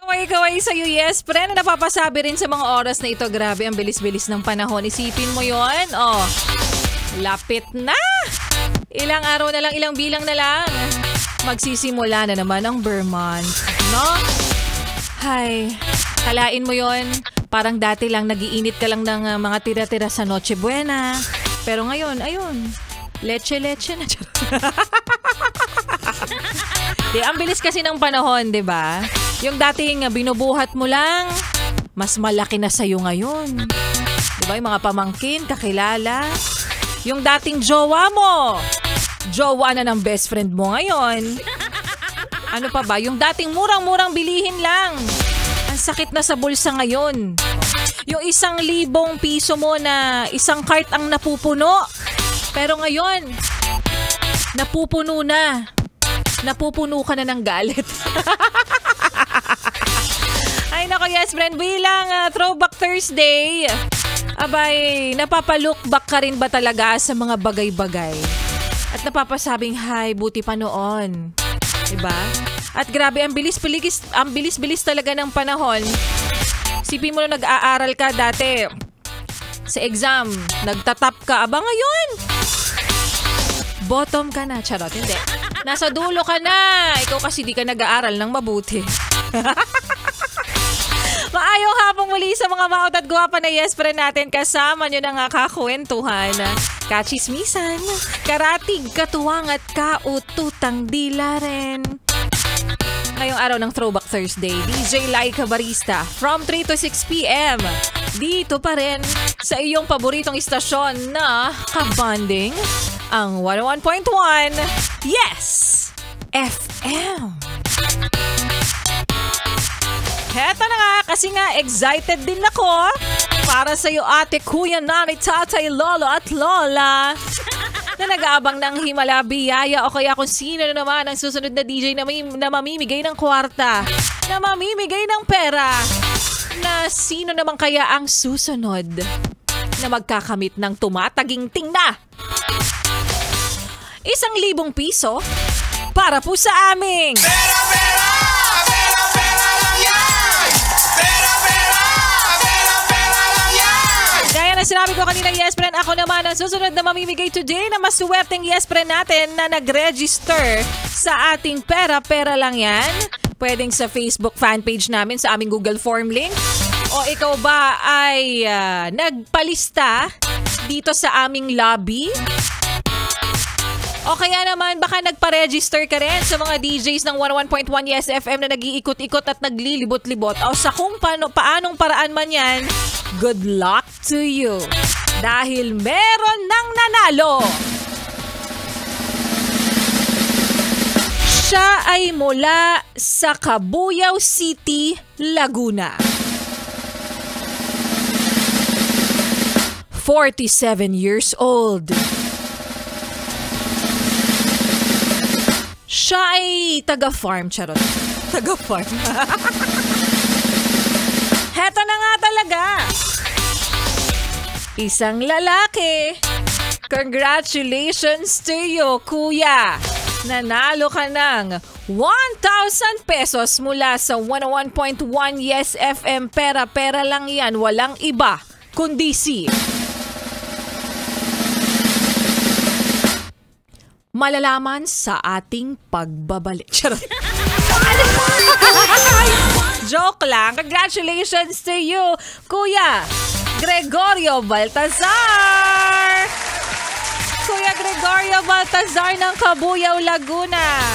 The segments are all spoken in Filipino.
Kaway-kaway sa'yo, yes, friend. Napapasabi rin sa mga oras na ito. Grabe, ang bilis-bilis ng panahon. Isipin mo yon. Oh, lapit na. Ilang araw na lang, ilang bilang na lang. Magsisimula na naman ang Vermont. No? Hay, kalain mo yon. Parang dati lang, nagiinit ka lang ng mga tira-tira sa Noche Buena. Pero ngayon, ayun, leche-leche na. Ang bilis kasi ng panahon, di ba? Yung dating binubuhat mo lang, mas malaki na sa'yo ngayon. Di ba? Yung mga pamangkin, kakilala. Yung dating jowa mo, jowa na ng best friend mo ngayon. Ano pa ba? Yung dating murang-murang bilihin lang. Ang sakit na sa bulsa ngayon. Yung 1,000 piso mo na isang cart ang napupuno. Pero ngayon, napupuno na. Napupuno ka na ng galit. Ay nako, yes friend, bilang Throwback Thursday, abay, napapalook back ka rin ba talaga sa mga bagay-bagay? At napapasabing, hay, buti pa noon. Diba? At grabe, ang bilis-bilis talaga ng panahon. Sipin mo na nag-aaral ka dati sa exam, nagtatap ka, aba ngayon, bottom ka na. Charot, hindi. Nasa dulo ka na. Ikaw kasi di ka nag-aaral ng mabuti. Maayong hapong muli sa mga maot at guwapa na yes friend natin. Kasama nyo na nga kakwentuhan, kachismisan, karatig, katuwang at kaututang dila rin. Ngayong araw ng Throwback Thursday, DJ Laika Barista from 3 to 6 p.m. Dito pa rin sa iyong paboritong istasyon na kabanding, ang 101.1 Yes FM. Heto na nga, kasi nga excited din ako para sa iyo ate, kuya, nanay, tatay, lolo at lola na nag-aabang ng himala, biyaya o kaya kung sino na naman ang susunod na DJ na mamimigay ng kwarta, na mamimigay ng pera, na sino naman kaya ang susunod na magkakamit ng tumataginting na 1,000 piso para po sa aming Pera, pera! Pera, pera lang yan! Pera, pera! Pera, pera lang yan! Gaya na sinabi ko kanina, yes friend, ako naman ang susunod na mamimigay today na masuwerteng yes friend natin na nag-register sa ating pera-pera lang yan. Pwedeng sa Facebook fanpage namin, sa aming Google Form link. O ikaw ba ay nagpalista dito sa aming lobby? O kaya naman baka nagpa-register ka rin sa mga DJs ng 101.1 Yes FM na nag-iikot-ikot at naglilibot-libot. O sa kung paanong paraan man yan, good luck to you. Dahil meron ng nanalo. Siya ay mula sa Cabuyao City, Laguna. 47 years old. Siya ay taga-farm, charot. Taga-farm. Heto na nga talaga. Isang lalaki. Congratulations to you, kuya. Nanalo ka ng 1,000 pesos mula sa 101.1 Yes FM. Pera-pera lang yan. Walang iba kundi si malalaman sa ating pagbabalik. Charot. Joke lang. Congratulations to you, Kuya Gregorio Baltazar! Kuya Gregorio Baltazar ng Cabuyao, Laguna.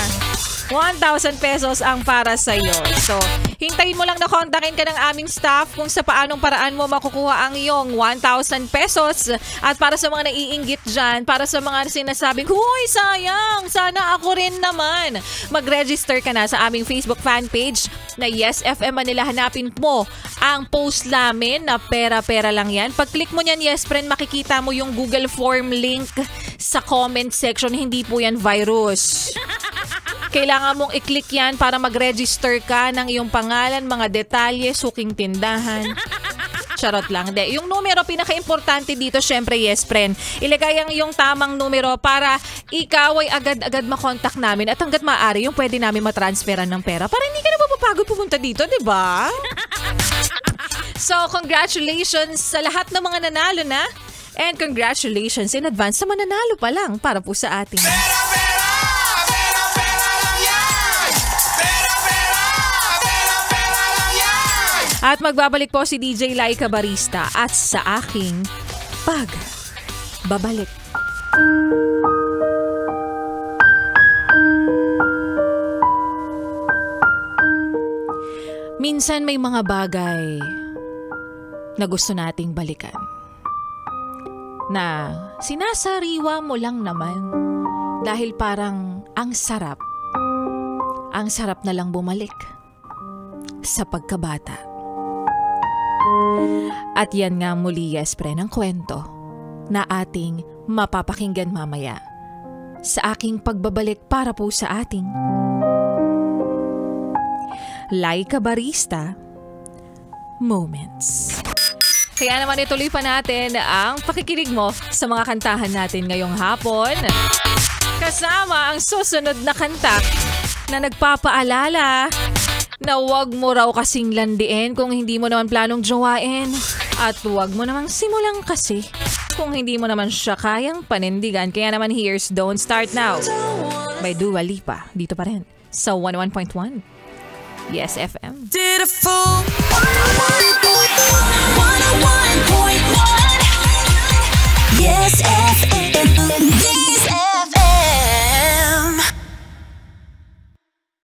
1,000 pesos ang para sa'yo. So, hintayin mo lang na kontakin ka ng aming staff kung sa paanong paraan mo makukuha ang iyong 1,000 pesos. At para sa mga naiinggit dyan, para sa mga sinasabing, huy, sayang, sana ako rin naman. Mag-register ka na sa aming Facebook fan page na Yes FM Manila. Hanapin mo ang post namin na pera-pera lang yan. Pag-click mo niyan, yes friend, makikita mo yung Google Form link sa comment section. Hindi po yan virus. Kailangan mong i-click yan para mag-register ka ng iyong pangalan, mga detalye, suking tindahan. Charot lang. De, yung numero, pinaka-importante dito, syempre, yes, friend. Ilagay ang iyong tamang numero para ikaw ay agad-agad makontak namin at hanggat maaari yung pwede namin matransferan ng pera para hindi ka na nakakapagod pumunta dito, di ba? So, congratulations sa lahat ng mga nanalo na. And congratulations in advance sa mananalo pa lang para po sa ating. Pera, pera! Pera, pera lang yan! Pera, pera! Pera, pera lang yan! At magbabalik po si DJ Laika Barista at sa aking pagbabalik. Minsan may mga bagay na gusto nating balikan. Na sinasariwa mo lang naman dahil parang ang sarap na lang bumalik sa pagkabata. At yan nga muli, Yespre, ng kwento na ating mapapakinggan mamaya sa aking pagbabalik para po sa ating Laika Barista Moments. Kaya naman ituloy pa natin ang pakikinig mo sa mga kantahan natin ngayong hapon. Kasama ang susunod na kanta na nagpapaalala na huwag mo raw kasing landiin kung hindi mo naman planong jowain. At huwag mo namang simulang kasi kung hindi mo naman siya kayang panindigan. Kaya naman here's Don't Start Now by Dua Lipa. Dito pa rin sa 101.1 Yes FM. Did a fool